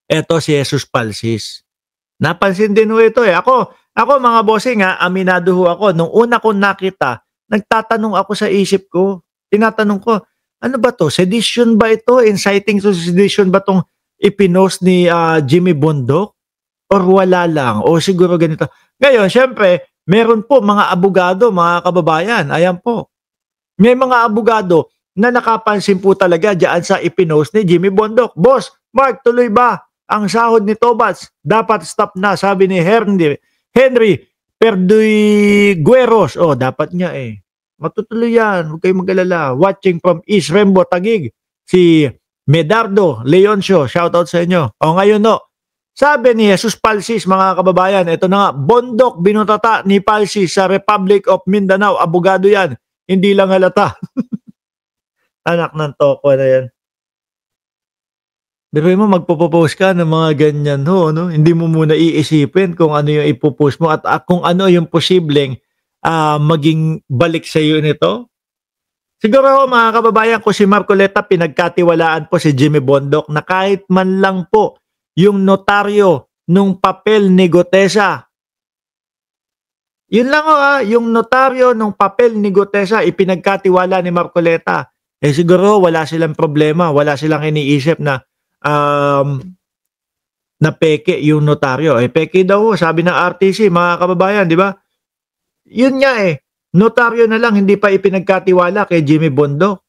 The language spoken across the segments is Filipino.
Eto si Jesus Palsis. Napansin din ho ito, eh. Ako mga bossing, aminado ho ako nung una kong nakita, nagtatanong ako sa isip ko. Tinatanong ko, "Ano ba 'to, sedition ba ito? Inciting to sedition ba 'tong ipinost ni, Jimmy Bondoc or wala lang o siguro ganito?" Ngayon siyempre meron po mga abogado, mga kababayan, ayan po. May mga abogado na nakapansin po talaga diyaan sa ipinost ni Jimmy Bondoc. "Boss, Mark, tuloy ba ang sahod ni Tobats? Dapat stop na," sabi ni Henry Perduigueros. Oh, dapat nga eh. Matutuloy yan, huwag kayong mag-alala. Watching from East Rembo, Taguig, si Medardo Leoncio, shoutout sa inyo. O ngayon no, sabi ni Jesus Palsis, mga kababayan, ito na nga, Bondoc binutata ni Palsis sa Republic of Mindanao. Abogado yan, hindi lang halata. Anak ng toko na yan. Biruin mo magpo-post ka ng mga ganyan ho, no? Hindi mo muna iisipin kung ano yung ipo-post mo at kung ano yung posibleng maging balik sa iyo nito. Siguro ho, mga kababayan, kung si Marcoleta pinagkatiwalaan po si Jimmy Bondoc na kahit man lang po yung notaryo nung papel ni Gutesa. Yun lang ho, yung notaryo nung papel ni Gutesa ipinagkatiwala ni Marcoleta. Eh siguro wala silang problema, wala silang iniisip na na peke yung notaryo. Eh peke daw, sabi ng RTC, mga kababayan, di ba? Yun nga eh, notaryo na lang, hindi pa ipinagkatiwala kay Jimmy Bondoc.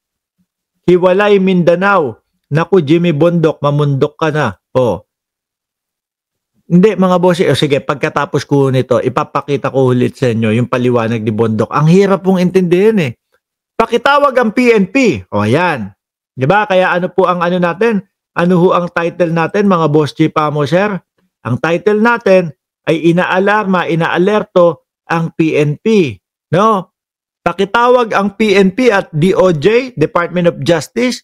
Hiwalay Mindanao. Naku, Jimmy Bondoc, mamundok ka na. Oh. Hindi, mga boss, sige, pagkatapos ko nito, ipapakita ko ulit sa inyo yung paliwanag ni Bondoc. Ang hirap pong intindihin eh. Pakitawag ang PNP. O yan. Di ba? Kaya ano po ang ano natin? Ano ho ang title natin, mga boss Chief sir? Ang title natin ay inaalarma, inaalerto ang PNP. No? Pakitawag ang PNP at DOJ, Department of Justice.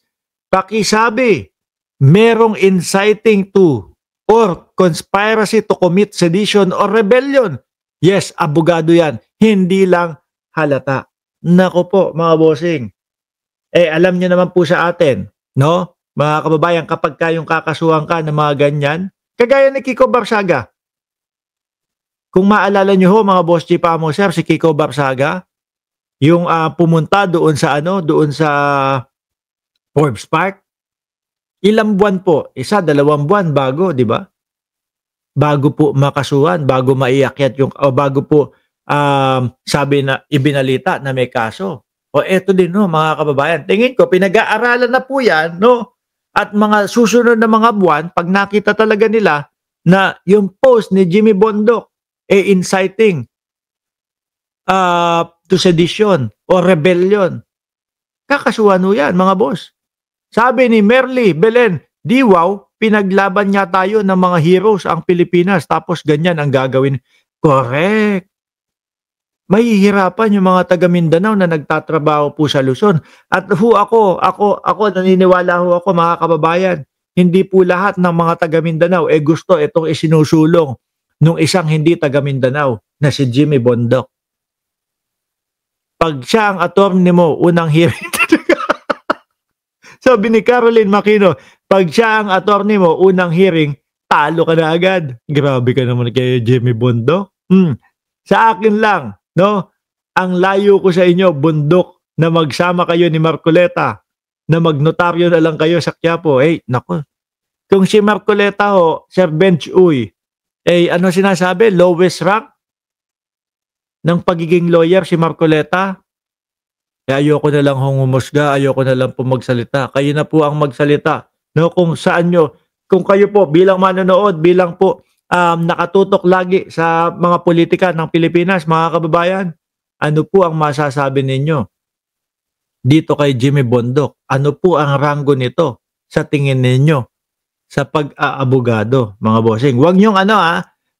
Pakisabi, merong inciting to or conspiracy to commit sedition or rebellion. Yes, abogado yan. Hindi lang halata. Nako po, mga bossing. Eh, alam niyo naman po sa atin, no? Mga kababayan, kapag kayong kakasuhan ka ng mga ganyan, kagaya ni Kiko Barsaga. Kung maalala niyo ho, mga boss Chief sir, si Kiko Barsaga, yung pumunta doon sa doon sa Forbes Park, ilang buwan po? 1, 2 buwan bago, di ba? Bago po makasuhan, bago maiakyat yung, o bago po sabi na ibinalita na may kaso. O eto din no, mga kababayan, tingin ko pinag-aaralan na po yan, no? At mga susunod na mga buwan, pag nakita talaga nila na yung post ni Jimmy Bondoc inciting to sedition or rebellion, kakasuhan ho yan, mga boss. Sabi ni Merly Belen, di wow, pinaglaban niya tayo ng mga heroes ang Pilipinas, tapos ganyan ang gagawin. Correct. Mahihirapan yung mga taga Mindanao na nagtatrabaho po sa Luzon. At ako naniniwala ako, mga kababayan, hindi po lahat ng mga taga Mindanao gusto itong isinusulong nung isang hindi taga Mindanao na si Jimmy Bondoc. Pag siya ang attorney mo, unang hearing sabi ni Caroline Makino, pag siya ang attorney mo, unang hearing, talo ka na agad. Grabe ka naman kay Jimmy Bondoc. Sa akin lang, no? Ang layo ko sa inyo, Bondoc, na magsama kayo ni Marcoleta, na magnotaryo na lang kayo sa Quiapo. Nako. Kung si Marcoleta ho, Sir Bench Uy, ano sinasabi? Lowest rank ng pagiging lawyer si Marcoleta? Ayoko na lang humusga, ayoko na lang po magsalita. Kayo na po ang magsalita. No, kung saan nyo, kung kayo po bilang manonood, bilang po nakatutok lagi sa mga politika ng Pilipinas, mga kababayan, ano po ang masasabi ninyo dito kay Jimmy Bondoc? Ano po ang ranggo nito sa tingin ninyo sa pag-aabogado, mga bossing? Huwag nyong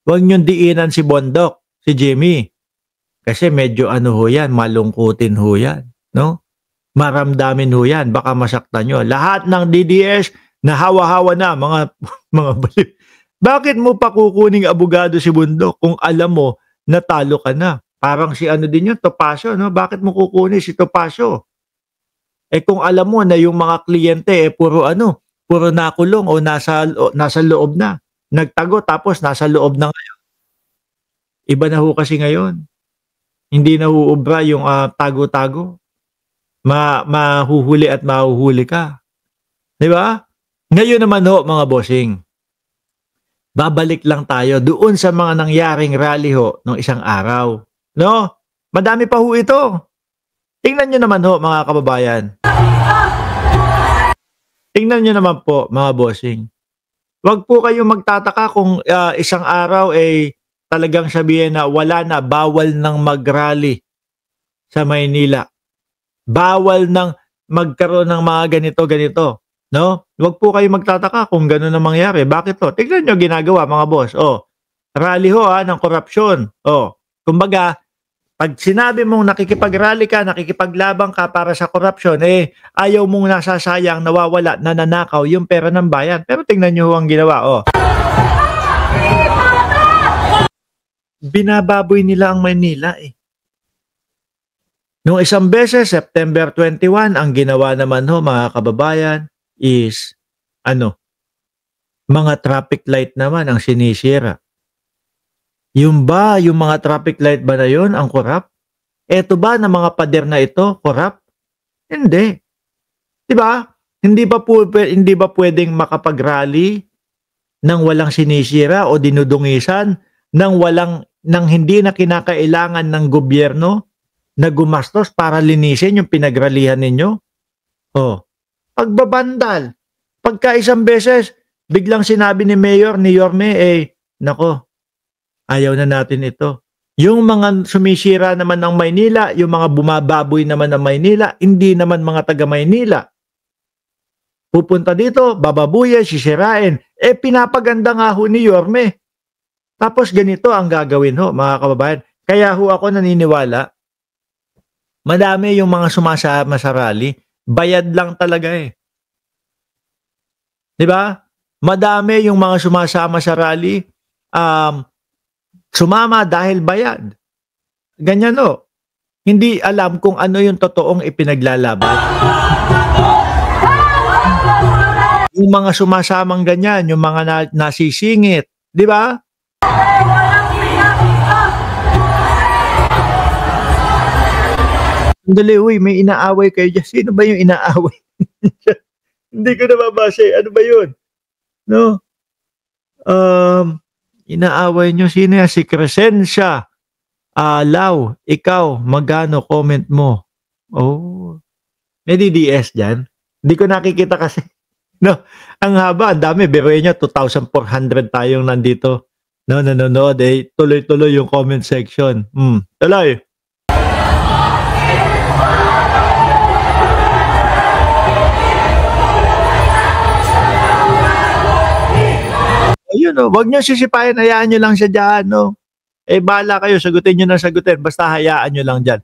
huwag nyong diinan si Bondoc, si Jimmy. Kasi medyo ho yan, malungkutin ho yan. No? Maramdamin ho yan, baka masaktan nyo. Lahat ng DDS na hawa-hawa na, mga baliw. Bakit mo pa kukuning abogado si Bondoc kung alam mo na talo ka na? Parang si din yun, Topacio, no? Bakit mo kukunin si Topacio? Kung alam mo na yung mga kliyente puro puro nakulong o nasa loob na. Nagtago tapos nasa loob na ngayon. Iba na ho kasi ngayon. Hindi na uubra yung, tago-tago. Mahuhuli at mahuhuli ka, 'di ba? Ngayon naman ho mga bossing, babalik lang tayo doon sa mga nangyaring rally ho nung isang araw, 'no? Madami pa ho ito. Tingnan niyo naman ho mga kababayan. Tingnan niyo naman po mga bossing. 'Wag po kayong magtataka kung, isang araw, talagang sabihin na wala na, bawal ng mag-rally sa Maynila. Bawal ng magkaroon ng mga ganito-ganito, 'no? Huwag po kayong magtataka kung gano'n ang mangyari. Bakit po? Tignan niyo ginagawa mga boss, rally ho, ng korapsyon. Kumbaga 'pag sinabi mong nakikipag-rally ka, nakikipaglabang ka para sa korapsyon, ayaw mong nasasayang, nawawala, nananakaw yung pera ng bayan. Pero tingnan niyo ho ang ginawa, binababoy nila ang Maynila, Nung isang beses, September 21, ang ginawa naman ho mga kababayan is mga traffic light naman ang sinisira. Yung mga traffic light ba na yun ang korap? Eto ba na mga pader na ito korap? Hindi. 'Di ba? Hindi ba pwedeng makapag-rally nang walang sinisira o dinudungisan, nang hindi na kinakailangan ng gobyerno na gumastos para linisin yung pinagralihan ninyo? Pagbabandal. Pagka isang beses, biglang sinabi ni Mayor, ni Yorme, nako, ayaw na natin ito. Yung mga sumisira naman ng Maynila, yung mga bumababoy naman ng Maynila, hindi naman mga taga Maynila. Pupunta dito, bababuyan, sisirain. Pinapaganda nga ho ni Yorme. Tapos ganito ang gagawin ho, mga kababayan. Kaya ho ako naniniwala, madami yung mga sumasama sa rally, bayad lang talaga 'Di ba? Madami yung mga sumasama sa rally, sumama dahil bayad. Ganyan Hindi alam kung ano yung totoong ipinaglalaban. Yung mga sumasamang ganyan, yung mga nasisingit, 'di ba? Sandali, uy, may inaaway kayo diyan. Sino ba yung inaaway? Hindi ko nababasa, ano ba yun? No? Inaaway nyo, sino yan? Si Crescencia Lau, ikaw, magano comment mo? May DDS dyan? Hindi ko nakikita kasi. No, ang haba, ang dami. Biruin nyo, 2,400 tayong nandito. No, nanonood. Tuloy-tuloy yung comment section. Tuloy. Ayun wag niyo sisipain, hayaan niyo lang siya diyan, bahala kayo, sagutin niyo na sagutin, basta hayaan niyo lang diyan.